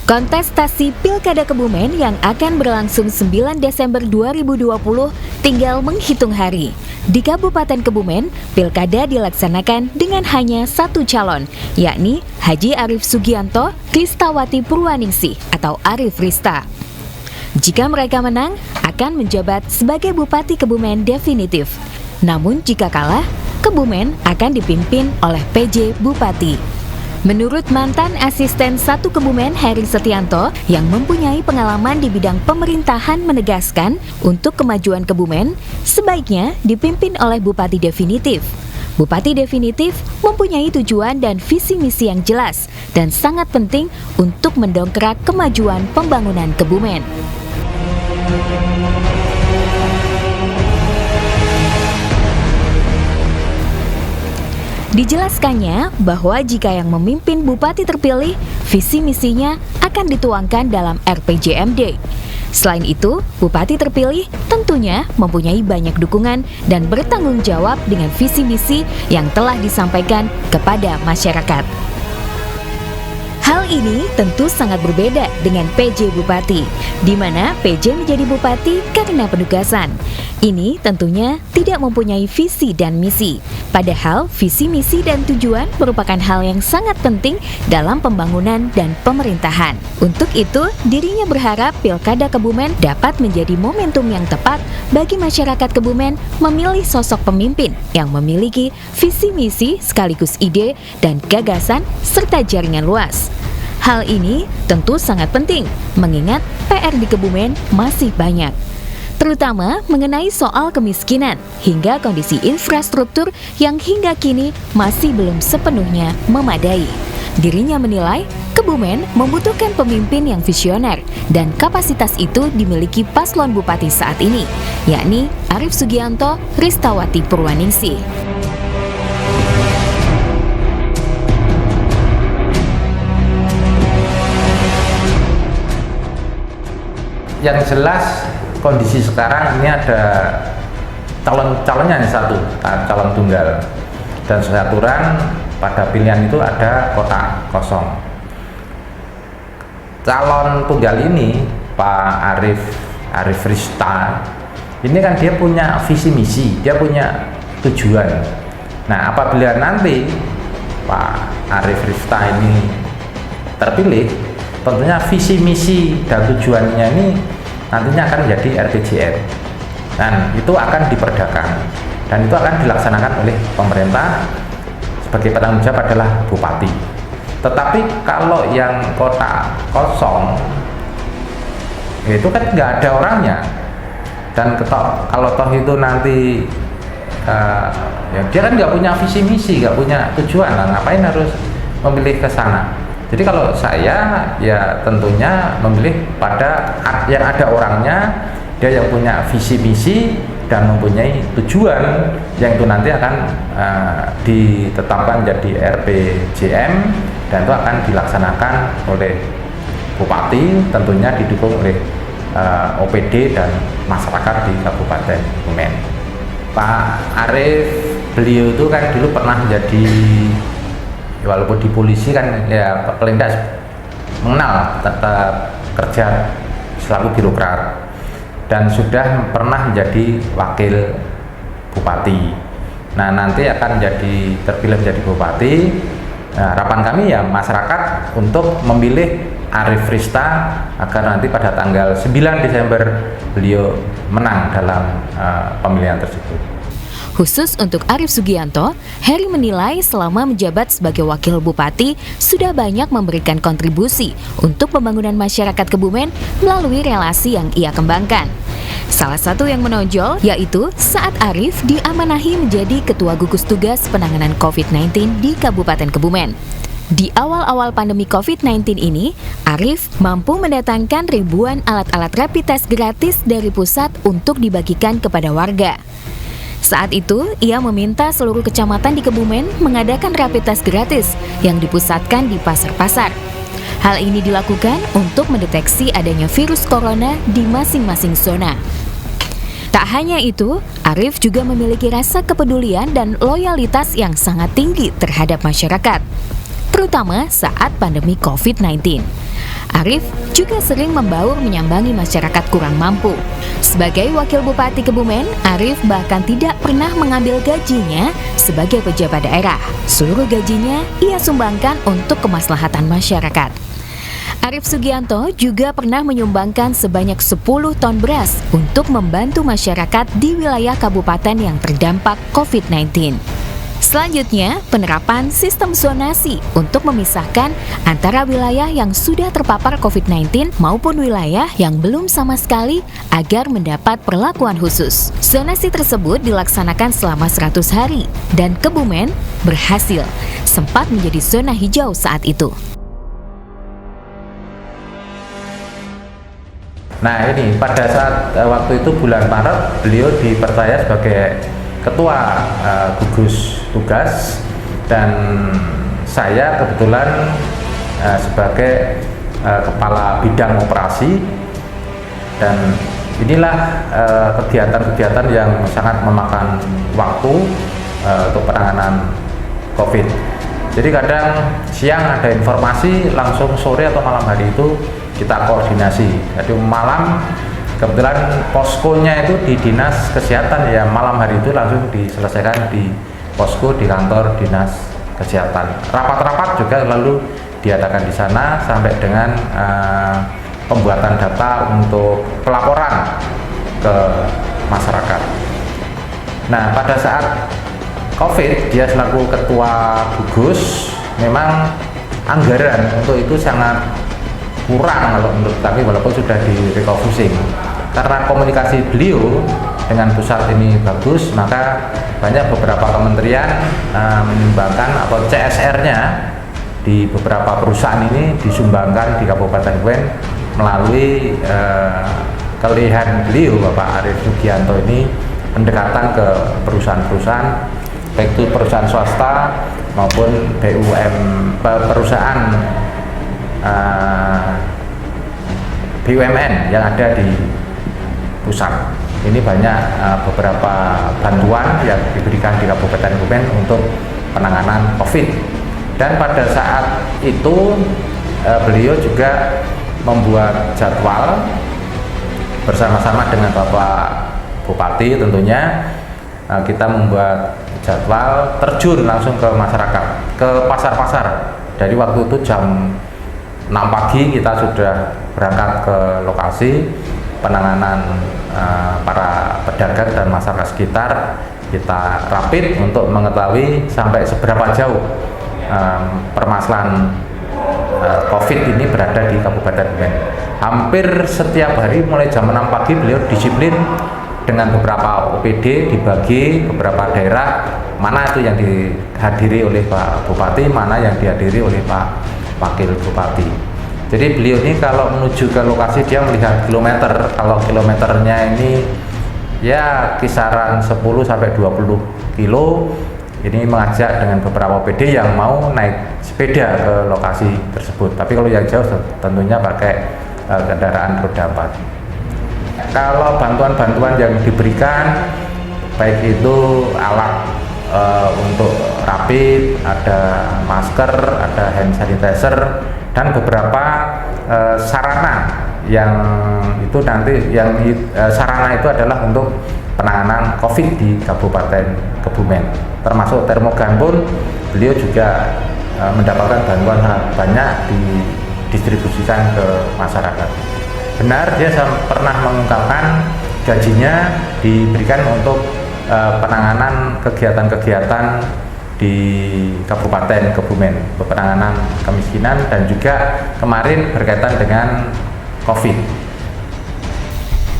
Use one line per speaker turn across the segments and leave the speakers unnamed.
Kontestasi Pilkada Kebumen yang akan berlangsung 9 Desember 2020 tinggal menghitung hari. Di Kabupaten Kebumen, Pilkada dilaksanakan dengan hanya satu calon, yakni Haji Arief Sugianto Ristawati Purwaningsih atau Arief Rista. Jika mereka menang, akan menjabat sebagai Bupati Kebumen definitif. Namun jika kalah, Kebumen akan dipimpin oleh PJ Bupati. Menurut mantan asisten 1 Kebumen Heri Setianto yang mempunyai pengalaman di bidang pemerintahan menegaskan untuk kemajuan Kebumen sebaiknya dipimpin oleh Bupati definitif. Bupati definitif mempunyai tujuan dan visi misi yang jelas dan sangat penting untuk mendongkrak kemajuan pembangunan Kebumen. Dijelaskannya bahwa jika yang memimpin bupati terpilih, visi misinya akan dituangkan dalam RPJMD. Selain itu, bupati terpilih tentunya mempunyai banyak dukungan dan bertanggung jawab dengan visi misi yang telah disampaikan kepada masyarakat. Hal ini tentu sangat berbeda dengan PJ Bupati, di mana PJ menjadi bupati karena penugasan. Ini tentunya tidak mempunyai visi dan misi. Padahal visi, misi, dan tujuan merupakan hal yang sangat penting dalam pembangunan dan pemerintahan. Untuk itu, dirinya berharap Pilkada Kebumen dapat menjadi momentum yang tepat bagi masyarakat Kebumen memilih sosok pemimpin yang memiliki visi misi sekaligus ide dan gagasan serta jaringan luas. Hal ini tentu sangat penting mengingat PR di Kebumen masih banyak, terutama mengenai soal kemiskinan hingga kondisi infrastruktur yang hingga kini masih belum sepenuhnya memadai. Dirinya menilai Kebumen membutuhkan pemimpin yang visioner dan kapasitas itu dimiliki paslon bupati saat ini, yakni Arief Sugianto Ristawati Purwaningsih.
Yang jelas kondisi sekarang ini ada calonnya hanya satu, calon tunggal, dan sesuai aturan pada pilihan itu ada kotak kosong. Calon tunggal ini Pak Arief Rista ini kan dia punya visi misi, dia punya tujuan. Nah, apabila nanti Pak Arief Rista ini terpilih, tentunya visi misi dan tujuannya ini nantinya akan menjadi RPJM dan itu akan diperdakan dan itu akan dilaksanakan oleh pemerintah sebagai penanggung jawab adalah bupati. Tetapi kalau yang kota kosong itu kan nggak ada orangnya, dan kalau toh itu nanti ya dia kan nggak punya visi misi, nggak punya tujuan, nah ngapain harus memilih ke sana? Jadi kalau saya ya tentunya memilih pada yang ada orangnya, dia yang punya visi misi dan mempunyai tujuan yang itu nanti akan ditetapkan jadi RPJM dan itu akan dilaksanakan oleh bupati, tentunya didukung oleh OPD dan masyarakat di Kabupaten Kebumen. Pak Arief, beliau itu kan dulu pernah jadi, walaupun di polisi kan ya paling tidak mengenal tata kerja selaku birokrat dan sudah pernah menjadi wakil bupati. Nah, nanti akan terpilih menjadi bupati. Nah, harapan kami ya masyarakat untuk memilih Arief Rista agar nanti pada tanggal 9 Desember beliau menang dalam pemilihan tersebut.
Khusus untuk Arief Sugianto, Heri menilai selama menjabat sebagai wakil bupati sudah banyak memberikan kontribusi untuk pembangunan masyarakat Kebumen melalui relasi yang ia kembangkan. Salah satu yang menonjol yaitu saat Arief diamanahi menjadi Ketua Gugus Tugas Penanganan COVID-19 di Kabupaten Kebumen. Di awal-awal pandemi COVID-19 ini, Arief mampu mendatangkan ribuan alat-alat rapid test gratis dari pusat untuk dibagikan kepada warga. Saat itu, ia meminta seluruh kecamatan di Kebumen mengadakan rapid test gratis yang dipusatkan di pasar-pasar. Hal ini dilakukan untuk mendeteksi adanya virus corona di masing-masing zona. Tak hanya itu, Arief juga memiliki rasa kepedulian dan loyalitas yang sangat tinggi terhadap masyarakat, terutama saat pandemi COVID-19. Arif juga sering membaur menyambangi masyarakat kurang mampu. Sebagai wakil Bupati Kebumen, Arif bahkan tidak pernah mengambil gajinya sebagai pejabat daerah. Seluruh gajinya ia sumbangkan untuk kemaslahatan masyarakat. Arif Sugianto juga pernah menyumbangkan sebanyak 10 ton beras untuk membantu masyarakat di wilayah kabupaten yang terdampak COVID-19. Selanjutnya, penerapan sistem zonasi untuk memisahkan antara wilayah yang sudah terpapar COVID-19 maupun wilayah yang belum sama sekali agar mendapat perlakuan khusus. Zonasi tersebut dilaksanakan selama 100 hari dan Kebumen berhasil, sempat menjadi zona hijau saat itu.
Nah ini pada saat waktu itu bulan Maret beliau dipercaya sebagai ketua gugus tugas dan saya kebetulan sebagai kepala bidang operasi, dan inilah kegiatan-kegiatan yang sangat memakan waktu untuk penanganan COVID. Jadi kadang siang ada informasi, langsung sore atau malam hari itu kita koordinasi. Jadi malam kebetulan poskonya itu di dinas kesehatan, ya malam hari itu langsung diselesaikan di posko di kantor dinas kesehatan. Rapat-rapat juga lalu diadakan di sana sampai dengan pembuatan data untuk pelaporan ke masyarakat. Nah pada saat COVID dia selaku ketua gugus memang anggaran untuk itu sangat kurang kalau menurut kami, walaupun sudah direfocusing. Karena komunikasi beliau dengan pusat ini bagus, maka banyak beberapa kementerian menyumbangkan atau CSR-nya di beberapa perusahaan ini disumbangkan di Kabupaten Kebumen melalui kelebihan beliau Bapak Arif Sugianto ini pendekatan ke perusahaan-perusahaan, baik itu perusahaan swasta maupun perusahaan BUMN yang ada di pusat. Ini banyak beberapa bantuan yang diberikan di Kabupaten Kebumen untuk penanganan COVID. Dan pada saat itu beliau juga membuat jadwal bersama-sama dengan Bapak Bupati tentunya. Kita membuat jadwal terjun langsung ke masyarakat, ke pasar-pasar. Dari waktu itu jam 6 pagi kita sudah berangkat ke lokasi penanganan para pedagang dan masyarakat sekitar. Kita rapid untuk mengetahui sampai seberapa jauh permasalahan COVID ini berada di Kabupaten Kebumen. Hampir setiap hari mulai jam 6 pagi beliau disiplin dengan beberapa OPD dibagi beberapa daerah, mana itu yang dihadiri oleh Pak Bupati, mana yang dihadiri oleh Pak Wakil Bupati. Jadi beliau ini kalau menuju ke lokasi dia melihat kilometer. Kalau kilometernya ini ya kisaran 10 sampai 20 kilo. Ini mengajak dengan beberapa OPD yang mau naik sepeda ke lokasi tersebut. Tapi kalau yang jauh tentunya pakai kendaraan roda 4. Kalau bantuan-bantuan yang diberikan baik itu alat untuk rapid, ada masker, ada hand sanitizer, dan beberapa sarana yang itu nanti sarana itu adalah untuk penanganan COVID di Kabupaten Kebumen. Termasuk termogan pun beliau juga mendapatkan bantuan sangat banyak didistribusikan ke masyarakat. Benar, dia pernah mengungkapkan gajinya diberikan untuk penanganan kegiatan-kegiatan di Kabupaten Kebumen, penanganan kemiskinan dan juga kemarin berkaitan dengan COVID.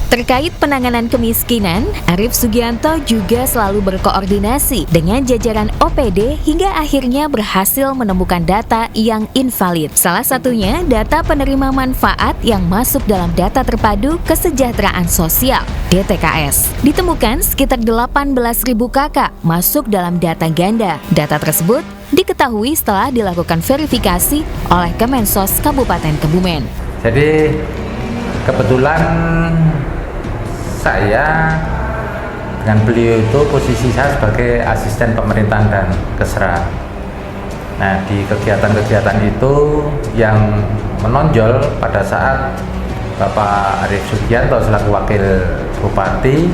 Terkait penanganan kemiskinan, Arif Sugianto juga selalu berkoordinasi dengan jajaran OPD hingga akhirnya berhasil menemukan data yang invalid. Salah satunya data penerima manfaat yang masuk dalam data terpadu kesejahteraan sosial (DTKS). Ditemukan sekitar 18.000 kakak masuk dalam data ganda. Data tersebut diketahui setelah dilakukan verifikasi oleh Kemensos Kabupaten Kebumen.
Jadi kebetulan saya dengan beliau itu posisi saya sebagai asisten pemerintahan dan kesra. Nah di kegiatan-kegiatan itu yang menonjol pada saat Bapak Arief Sugianto selaku Wakil Bupati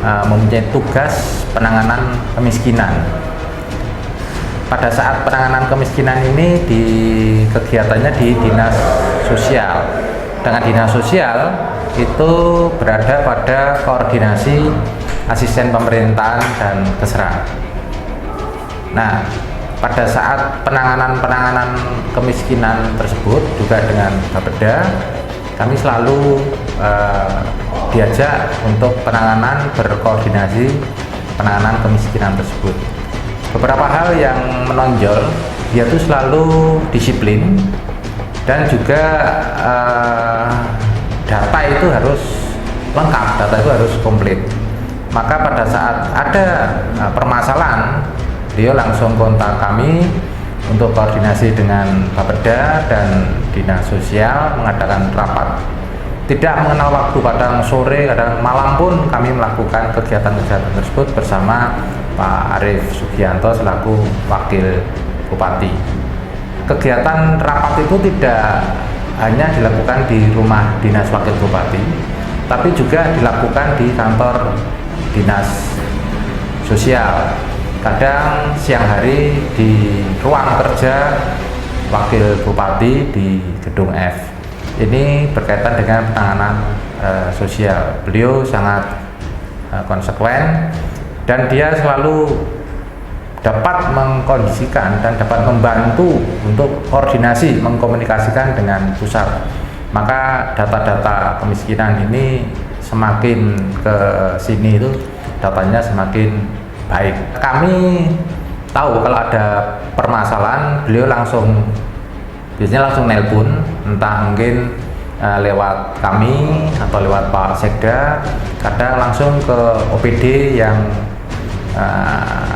mempunyai tugas penanganan kemiskinan. Pada saat penanganan kemiskinan ini kegiatannya di Dinas Sosial. Dengan Dinas Sosial itu berada pada koordinasi asisten pemerintahan dan Kesra. Nah, pada saat penanganan kemiskinan tersebut juga dengan Bapeda, kami selalu diajak untuk berkoordinasi penanganan kemiskinan tersebut. Beberapa hal yang menonjol, dia itu selalu disiplin dan juga data itu harus lengkap, data itu harus komplit. Maka pada saat ada permasalahan, beliau langsung kontak kami untuk koordinasi dengan Bapeda dan Dinas Sosial mengadakan rapat. Tidak mengenal waktu, kadang sore, kadang malam pun kami melakukan kegiatan-kegiatan tersebut bersama Pak Arief Sugianto selaku Wakil Bupati. Kegiatan rapat itu tidak hanya dilakukan di rumah Dinas Wakil Bupati, tapi juga dilakukan di kantor Dinas Sosial. Kadang siang hari di ruang kerja Wakil Bupati di Gedung F. Ini berkaitan dengan penanganan sosial. Beliau sangat konsekuen dan dia selalu dapat mengkondisikan dan dapat membantu untuk koordinasi, mengkomunikasikan dengan pusat. Maka data-data kemiskinan ini semakin ke sini itu datanya semakin baik. Kami tahu kalau ada permasalahan, beliau biasanya langsung nelpon, entah mungkin lewat kami atau lewat Pak Sekda, kadang langsung ke OPD yang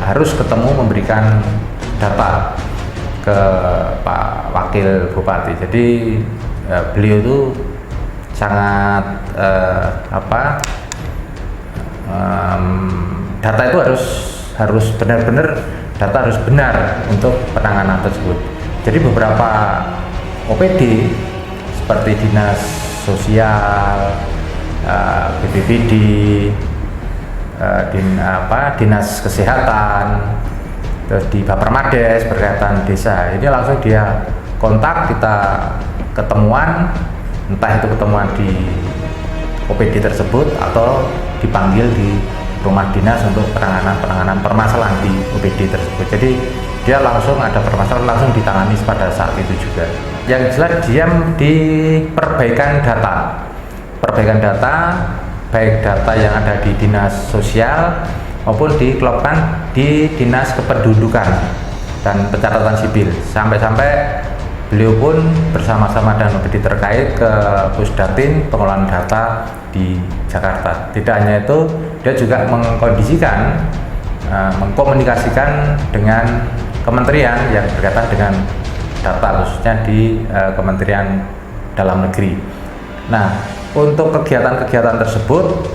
harus ketemu memberikan data ke Pak Wakil Bupati. Jadi beliau itu sangat data itu harus benar-benar, data harus benar untuk penanganan tersebut. Jadi beberapa OPD seperti Dinas Sosial, BPBD, Dinas Kesehatan, terus di Bapermades berkaitan desa, ini langsung dia kontak, kita ketemuan, entah itu ketemuan di OPD tersebut atau dipanggil di rumah dinas untuk penanganan permasalahan di OPD tersebut. Jadi dia langsung ada permasalahan langsung ditangani pada saat itu juga. Yang jelas dia di perbaikan data, baik data yang ada di Dinas Sosial maupun dikelopkan di Dinas Kependudukan dan Pencatatan Sipil. Sampai-sampai beliau pun bersama-sama dengan OPD terkait ke Pusdatin pengelolaan data di Jakarta. Tidak hanya itu, dia juga mengkondisikan, mengkomunikasikan dengan kementerian yang berkaitan dengan data, khususnya di Kementerian Dalam Negeri. Nah, untuk kegiatan-kegiatan tersebut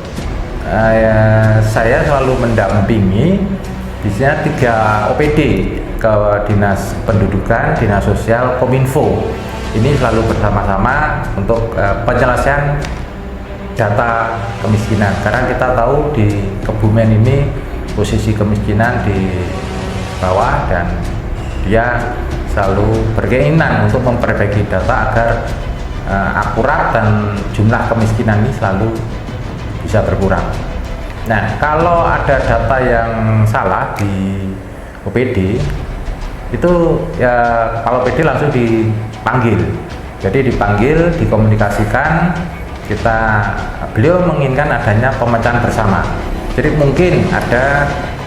saya selalu mendampingi biasanya 3 OPD ke Dinas Pendudukan, Dinas Sosial, Kominfo. Ini selalu bersama-sama untuk penyelesaian data kemiskinan, karena kita tahu di Kebumen ini posisi kemiskinan di bawah dan dia selalu berkeinginan untuk memperbaiki data agar akurat dan jumlah kemiskinan ini selalu bisa berkurang. Nah, kalau ada data yang salah di OPD itu ya kalau OPD langsung dipanggil. Jadi dipanggil, dikomunikasikan, beliau menginginkan adanya pemecahan bersama. Jadi mungkin ada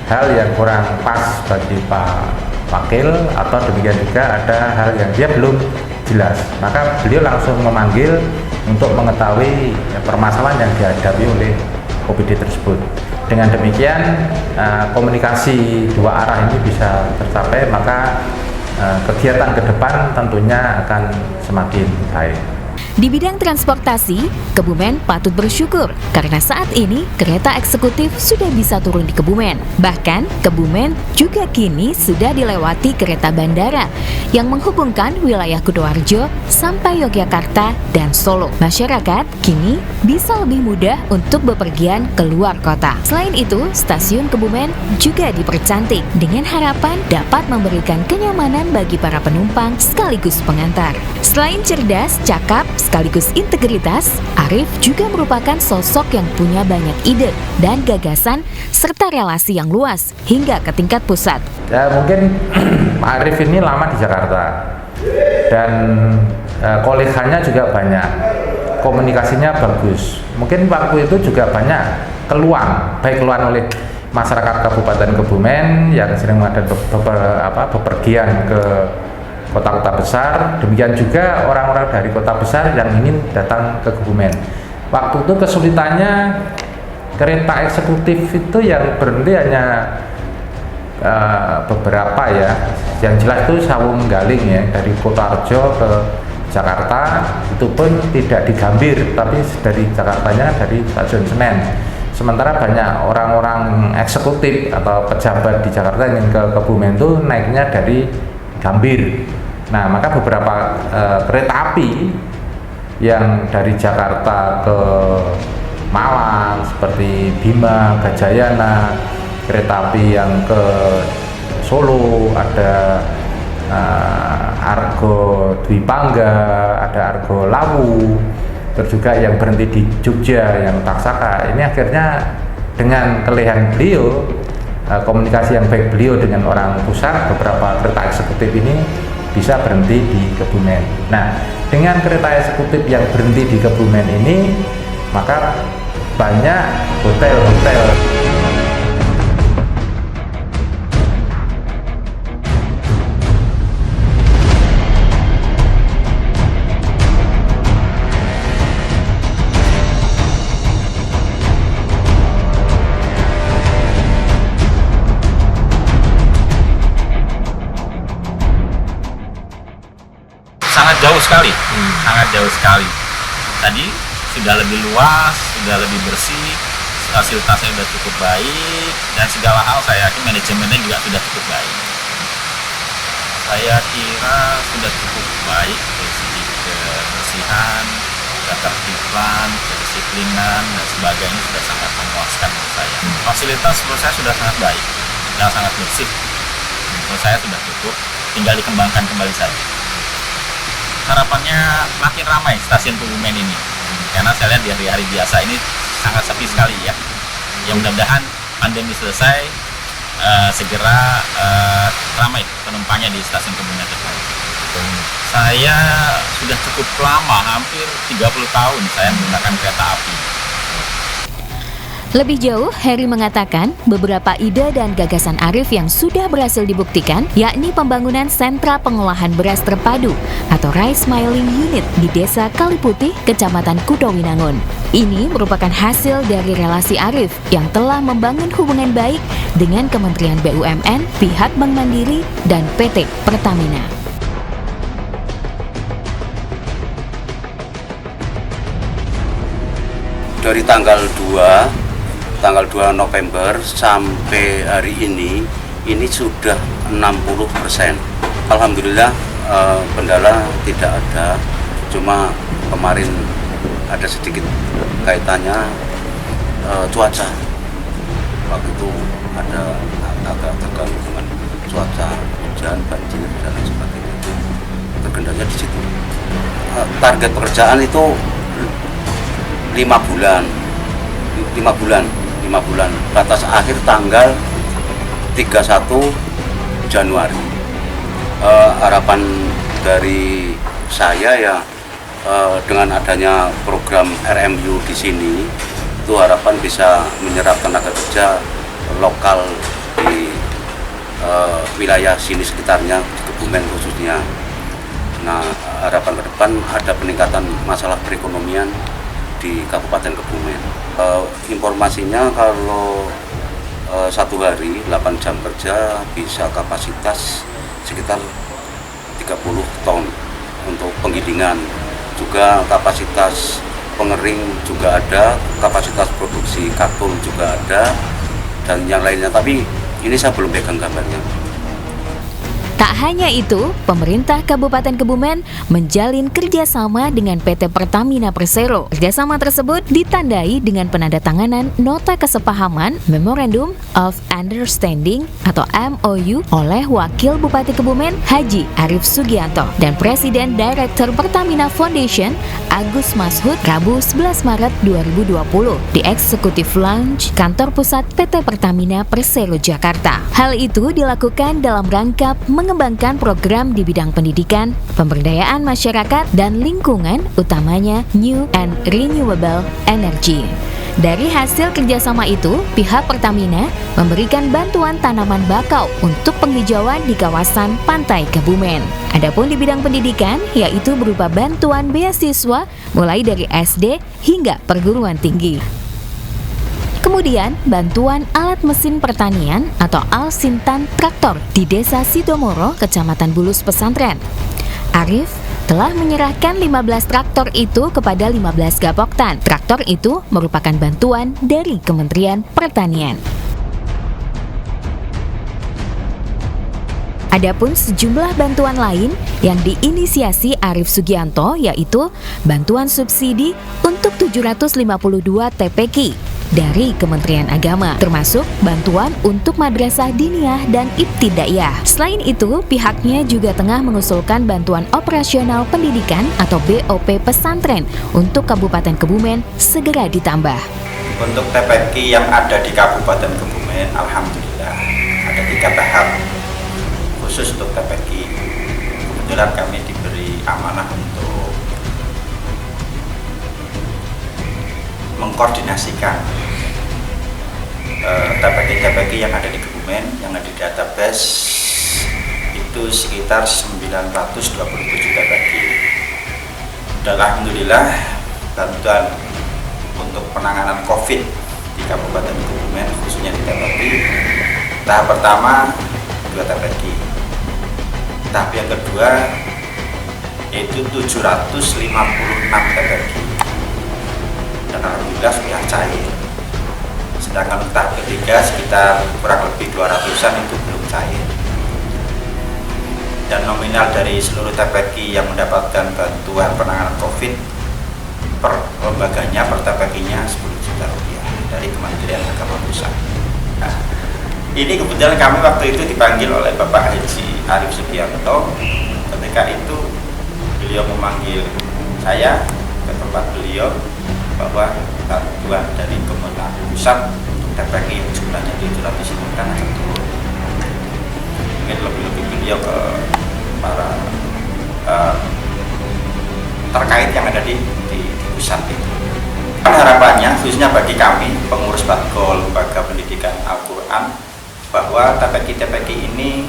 hal yang kurang pas bagi Pak Wakil, atau demikian juga ada hal yang dia belum jelas, maka beliau langsung memanggil untuk mengetahui permasalahan yang dihadapi oleh OPD tersebut. Dengan demikian komunikasi dua arah ini bisa tercapai, maka kegiatan ke depan tentunya akan semakin baik.
Di bidang transportasi, Kebumen patut bersyukur karena saat ini kereta eksekutif sudah bisa turun di Kebumen. Bahkan, Kebumen juga kini sudah dilewati kereta bandara yang menghubungkan wilayah Kutoarjo sampai Yogyakarta dan Solo. Masyarakat kini bisa lebih mudah untuk bepergian keluar kota. Selain itu, stasiun Kebumen juga dipercantik dengan harapan dapat memberikan kenyamanan bagi para penumpang sekaligus pengantar. Selain cerdas, cakap, sekaligus integritas, Arif juga merupakan sosok yang punya banyak ide dan gagasan serta relasi yang luas hingga ke tingkat pusat.
Ya mungkin Pak Arif ini lama di Jakarta dan koleganya juga banyak, komunikasinya bagus. Mungkin waktu itu juga banyak keluhan, baik keluhan oleh masyarakat Kabupaten Kebumen yang sering mengadakan bepergian ke kota-kota besar, demikian juga orang-orang dari kota besar yang ingin datang ke Kebumen. Waktu itu kesulitannya kereta eksekutif itu yang berhenti hanya beberapa ya, yang jelas itu Sawung Galing ya, dari Kutoarjo ke Jakarta itu pun tidak di Gambir, tapi dari Jakartanya dari Stasiun Senen. Sementara banyak orang-orang eksekutif atau pejabat di Jakarta yang ingin ke Kebumen itu naiknya dari Gambir. Nah, maka beberapa kereta api yang dari Jakarta ke Malang seperti Bima, Gajayana, kereta api yang ke Solo ada Argo Dwi Pangga, ada Argo Lawu, terus juga yang berhenti di Jogja yang Taksaka. Ini akhirnya dengan kelehan beliau, komunikasi yang baik beliau dengan orang pusat, beberapa kereta eksekutif ini bisa berhenti di Kebumen. Nah, dengan kereta eksekutif yang berhenti di Kebumen ini, maka banyak hotel-hotel
sangat jauh sekali, sangat jauh sekali. Tadi sudah lebih luas, sudah lebih bersih, fasilitasnya sudah cukup baik, dan segala hal saya yakin manajemennya juga sudah cukup baik. Saya kira sudah cukup baik dari segi kebersihan, ketertiban, kedisiplinan, dan sebagainya sudah sangat memuaskan menurut saya. Fasilitas menurut saya sudah sangat baik dan sangat bersih. Menurut saya sudah cukup, tinggal dikembangkan kembali saja. Harapannya makin ramai stasiun Kebumen ini, karena saya lihat di hari-hari biasa ini sangat sepi sekali ya. Ya mudah-mudahan pandemi selesai, segera ramai penumpangnya di stasiun Kebumen depan. Saya sudah cukup lama, hampir 30 tahun saya menggunakan kereta api.
Lebih jauh, Heri mengatakan beberapa ide dan gagasan Arif yang sudah berhasil dibuktikan, yakni pembangunan sentra pengolahan beras terpadu atau Rice Milling Unit di Desa Kaliputih, Kecamatan Kutowinangun. Ini merupakan hasil dari relasi Arif yang telah membangun hubungan baik dengan Kementerian BUMN, pihak Bank Mandiri, dan PT Pertamina.
Dari tanggal 2 November sampai hari ini sudah 60%. Alhamdulillah kendala tidak ada, cuma kemarin ada sedikit kaitannya cuaca. Waktu itu ada agak terganggu dengan cuaca, hujan, banjir, dan lain sebagainya. Terkendalanya di situ. Target pekerjaan itu 5 bulan, batas akhir tanggal 31 Januari. Harapan dari saya ya, dengan adanya program RMU di sini, itu harapan bisa menyerap tenaga kerja lokal di wilayah sini sekitarnya, di Kebumen khususnya. Nah, harapan ke depan ada peningkatan masalah perekonomian di Kabupaten Kebumen. Informasinya kalau satu hari 8 jam kerja bisa kapasitas sekitar 30 ton untuk penggilingan juga kapasitas pengering juga ada, kapasitas produksi karton juga ada, dan yang lainnya. Tapi ini saya belum pegang gambarnya.
Tak hanya itu, pemerintah Kabupaten Kebumen menjalin kerjasama dengan PT Pertamina Persero. Kerjasama tersebut ditandai dengan penandatanganan Nota Kesepahaman Memorandum of Understanding atau MOU oleh Wakil Bupati Kebumen Haji Arif Sugianto dan Presiden Direktur Pertamina Foundation Agus Mashud Rabu 11 Maret 2020 di Eksekutif Lounge Kantor Pusat PT Pertamina Persero Jakarta. Hal itu dilakukan dalam rangka mengembangkan program di bidang pendidikan, pemberdayaan masyarakat, dan lingkungan, utamanya New and Renewable Energy. Dari hasil kerjasama itu, pihak Pertamina memberikan bantuan tanaman bakau untuk penghijauan di kawasan pantai Kebumen. Adapun di bidang pendidikan, yaitu berupa bantuan beasiswa mulai dari SD hingga perguruan tinggi. Kemudian, bantuan alat mesin pertanian atau Alsintan traktor di Desa Sidomoro, Kecamatan Bulus Pesantren. Arif telah menyerahkan 15 traktor itu kepada 15 gapoktan. Traktor itu merupakan bantuan dari Kementerian Pertanian. Adapun sejumlah bantuan lain yang diinisiasi Arif Sugianto yaitu bantuan subsidi untuk 752 TPQ dari Kementerian Agama, termasuk bantuan untuk Madrasah Diniyah dan Ibtidaiyah. Selain itu, pihaknya juga tengah mengusulkan bantuan operasional pendidikan atau BOP pesantren untuk Kabupaten Kebumen segera ditambah.
Untuk TPQ yang ada di Kabupaten Kebumen, alhamdulillah ada 3 tahap khusus untuk TPQ. Kebetulan kami diberi amanah untuk mengkoordinasikan TPQ yang ada di Kebumen, yang ada di database itu sekitar 927 TPQ. Dan alhamdulillah bantuan untuk penanganan COVID di Kabupaten Kebumen, khususnya di TPQ, tahap pertama 2 TPQ, tahap yang kedua yaitu 756 TPQ, dan alhamdulillah sudah cair. Sedangkan tahap ketiga sekitar kurang lebih 200-an itu belum cair. Dan nominal dari seluruh TPQ yang mendapatkan bantuan penanganan COVID per lembaganya, per TPQ-nya 10 juta rupiah dari Kementerian Agama Pusat. Nah, ini kebetulan kami waktu itu dipanggil oleh Bapak Haji Arif Sugianto. Ketika itu beliau memanggil saya ke tempat beliau bahwa bantuan dari Kementerian Pusat untuk TPQ yang jumlahnya 700 akan turun. Mungkin lebih-lebih beliau ke para terkait yang ada di pusat itu. Harapannya khususnya bagi kami pengurus Batkol Lembaga Pendidikan Al-Quran bahwa TPQ ini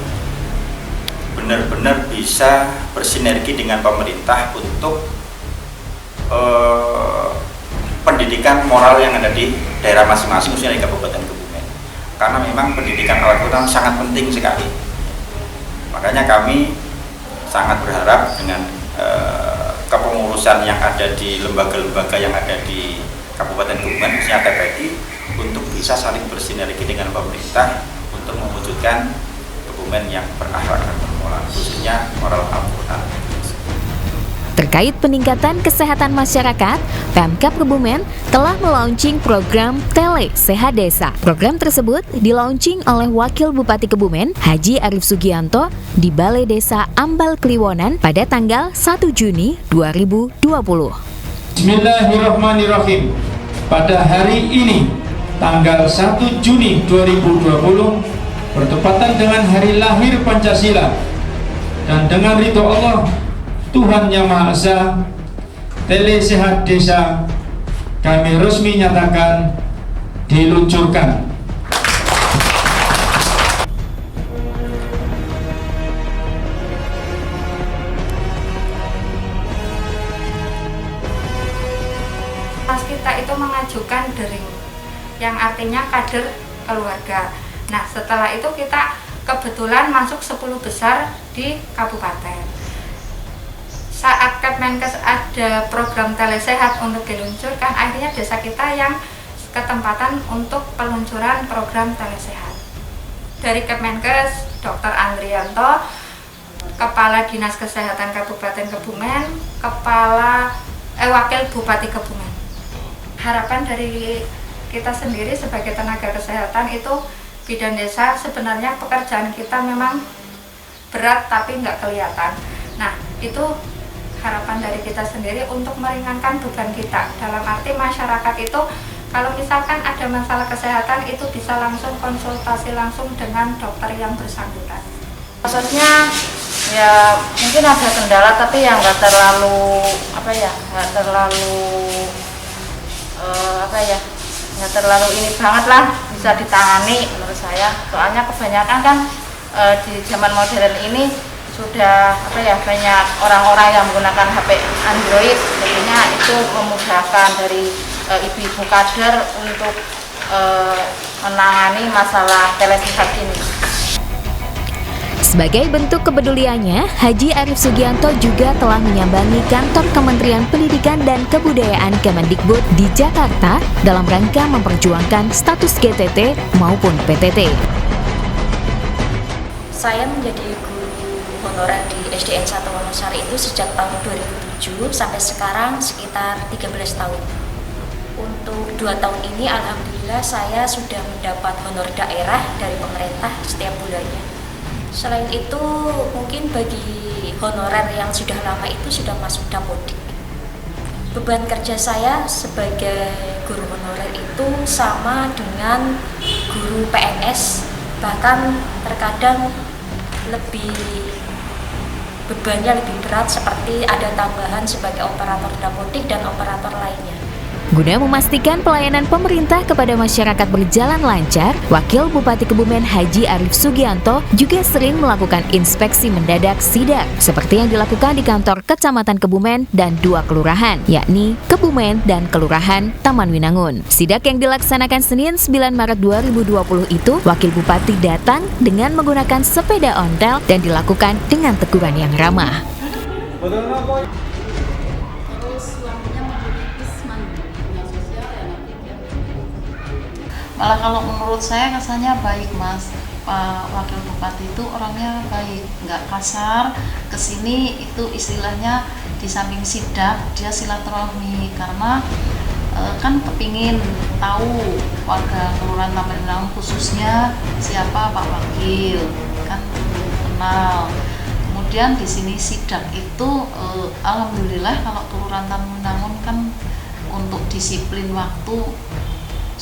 benar-benar bisa bersinergi dengan pemerintah untuk pendidikan moral yang ada di daerah masing-masing, khususnya di Kabupaten Kebumen. Karena memang pendidikan Al-Quran sangat penting sekali. Makanya kami sangat berharap dengan kepengurusan yang ada di lembaga-lembaga yang ada di Kabupaten Kebumen, khususnya TPQ, untuk bisa saling bersinergi dengan pemerintah untuk mewujudkan Kebumen yang berakhlak dan bermoral, khususnya moral Al-Quran.
Terkait peningkatan kesehatan masyarakat, Pemkab Kebumen telah melaunching program Tele Sehat Desa. Program tersebut dilaunching oleh Wakil Bupati Kebumen, Haji Arif Sugianto, di Balai Desa Ambal Kliwonan pada tanggal 1 Juni 2020.
Bismillahirrahmanirrahim. Pada hari ini, tanggal 1 Juni 2020, bertepatan dengan hari lahir Pancasila, dan dengan ridho Allah, Tuhan Yang Maha Esa, Tele Sehat Desa kami resmi nyatakan diluncurkan.
Kita itu mengajukan dering, yang artinya kader keluarga. Nah, setelah itu kita kebetulan masuk 10 besar di kabupaten. saat Kemenkes ada program telesehat untuk diluncurkan, akhirnya desa kita yang ketempatan untuk peluncuran program telesehat. Dari Kemenkes, Dr. Andrianto, Kepala Dinas Kesehatan Kabupaten Kebumen, Wakil Bupati Kebumen. Harapan dari kita sendiri sebagai tenaga kesehatan itu bidan desa, sebenarnya pekerjaan kita memang berat tapi nggak kelihatan. Nah, itu harapan dari kita sendiri untuk meringankan beban kita. Dalam arti masyarakat itu kalau misalkan ada masalah kesehatan itu bisa langsung konsultasi langsung dengan dokter yang bersangkutan.
Prosesnya ya mungkin ada kendala tapi yang nggak terlalu nggak terlalu ini banget lah, bisa ditangani menurut saya. Soalnya kebanyakan kan di zaman modern ini sudah banyak orang-orang yang menggunakan HP Android, jadinya itu memudahkan dari ibu-ibu kader untuk menangani masalah telesehat ini.
Sebagai bentuk kepeduliannya, Haji Arief Sugianto juga telah menyambangi kantor Kementerian Pendidikan dan Kebudayaan Kemendikbud di Jakarta dalam rangka memperjuangkan status GTT maupun PTT.
Saya menjadi guru honorer di SDN 1 Wonosari itu sejak tahun 2007 sampai sekarang sekitar 13 tahun. Untuk 2 tahun ini alhamdulillah saya sudah mendapat honor daerah dari pemerintah setiap bulannya. Selain itu mungkin bagi honorer yang sudah lama itu sudah masuk dapodik. Beban kerja saya sebagai guru honorer itu sama dengan guru PNS, bahkan terkadang bebannya lebih berat seperti ada tambahan sebagai operator dapodik dan operator lainnya.
Guna memastikan pelayanan pemerintah kepada masyarakat berjalan lancar, Wakil Bupati Kebumen Haji Arief Sugianto juga sering melakukan inspeksi mendadak sidak, seperti yang dilakukan di kantor Kecamatan Kebumen dan 2 kelurahan, yakni Kebumen dan Kelurahan Taman Winangun. Sidak yang dilaksanakan Senin 9 Maret 2020 itu, Wakil Bupati datang dengan menggunakan sepeda ontel dan dilakukan dengan teguran yang ramah.
Malah kalau menurut saya kesannya baik, Mas. Pak Wakil Bupati itu orangnya baik, nggak kasar. Kesini itu istilahnya di samping sidak dia silaturahmi, karena kan kepingin tahu warga Kelurahan Taman Winangun khususnya siapa Pak Wakil, kan kenal. Kemudian di sini sidak itu alhamdulillah kalau Kelurahan Taman Winangun kan untuk disiplin waktu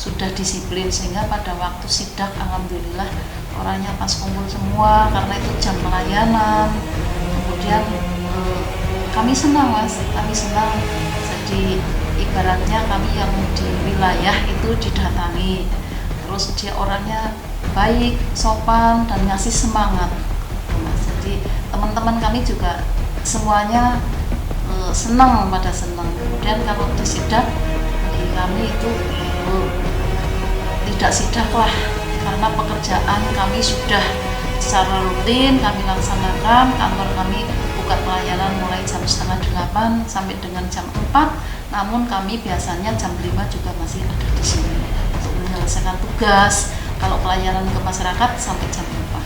sudah disiplin, sehingga pada waktu sidak alhamdulillah orangnya pas kumpul semua karena itu jam pelayanan. Kemudian kami senang, Mas, kami senang. Jadi ibaratnya kami yang di wilayah itu didatangi, terus dia orangnya baik, sopan dan ngasih semangat, Mas. Jadi teman-teman kami juga semuanya senang. Kemudian kalau di sidak bagi kami itu tidak sidak lah, karena pekerjaan kami sudah secara rutin kami laksanakan. Kantor kami buka pelayanan mulai jam 7:30 sampai dengan jam 4, namun kami biasanya jam 5 juga masih ada di sini untuk menyelesaikan tugas kalau pelayanan ke masyarakat sampai jam 4.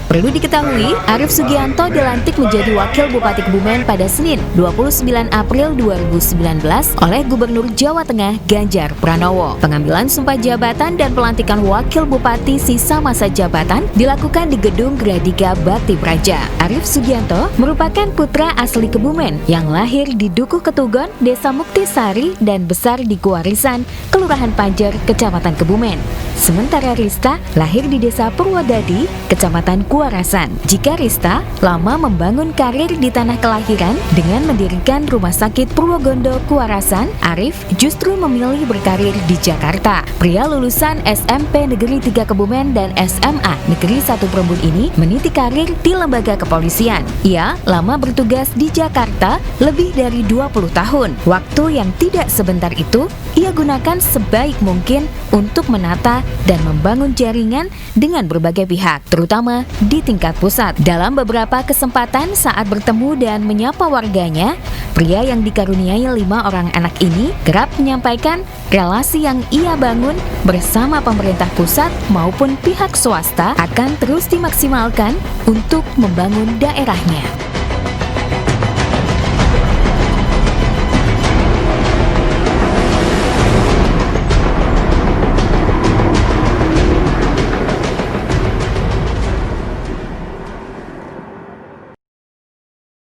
Perlu diketahui, Arief Sugianto dilantik menjadi Wakil Bupati Kebumen pada Senin 29 April 2019 oleh Gubernur Jawa Tengah Ganjar Pranowo. Pengambilan sumpah jabatan dan pelantikan Wakil Bupati sisa masa jabatan dilakukan di Gedung Gradika Bakti Praja. Arief Sugianto merupakan putra asli Kebumen yang lahir di Dukuh Ketugon, Desa Muktisari dan besar di Kuarisan, Kelurahan Panjer, Kecamatan Kebumen. Sementara Rista lahir di Desa Purwodadi, Kecamatan Kuarasan. Jika Rista lama membangun karir di tanah kelahiran dengan mendirikan Rumah Sakit Purwogondo Kuarasan, Arief justru memilih berkarir di Jakarta. Pria lulusan SMP Negeri 3 Kebumen dan SMA Negeri 1 Perembun ini meniti karir di lembaga kepolisian. Ia lama bertugas di Jakarta lebih dari 20 tahun. Waktu yang tidak sebentar itu ia gunakan sebaik mungkin untuk menata dan membangun jaringan dengan berbagai pihak, terutama di tingkat pusat. Dalam beberapa kesempatan saat bertemu dan menyapa warganya, pria yang dikaruniai 5 orang anak ini kerap menyampaikan relasi yang ia bangun bersama pemerintah pusat maupun pihak swasta akan terus dimaksimalkan untuk membangun daerahnya.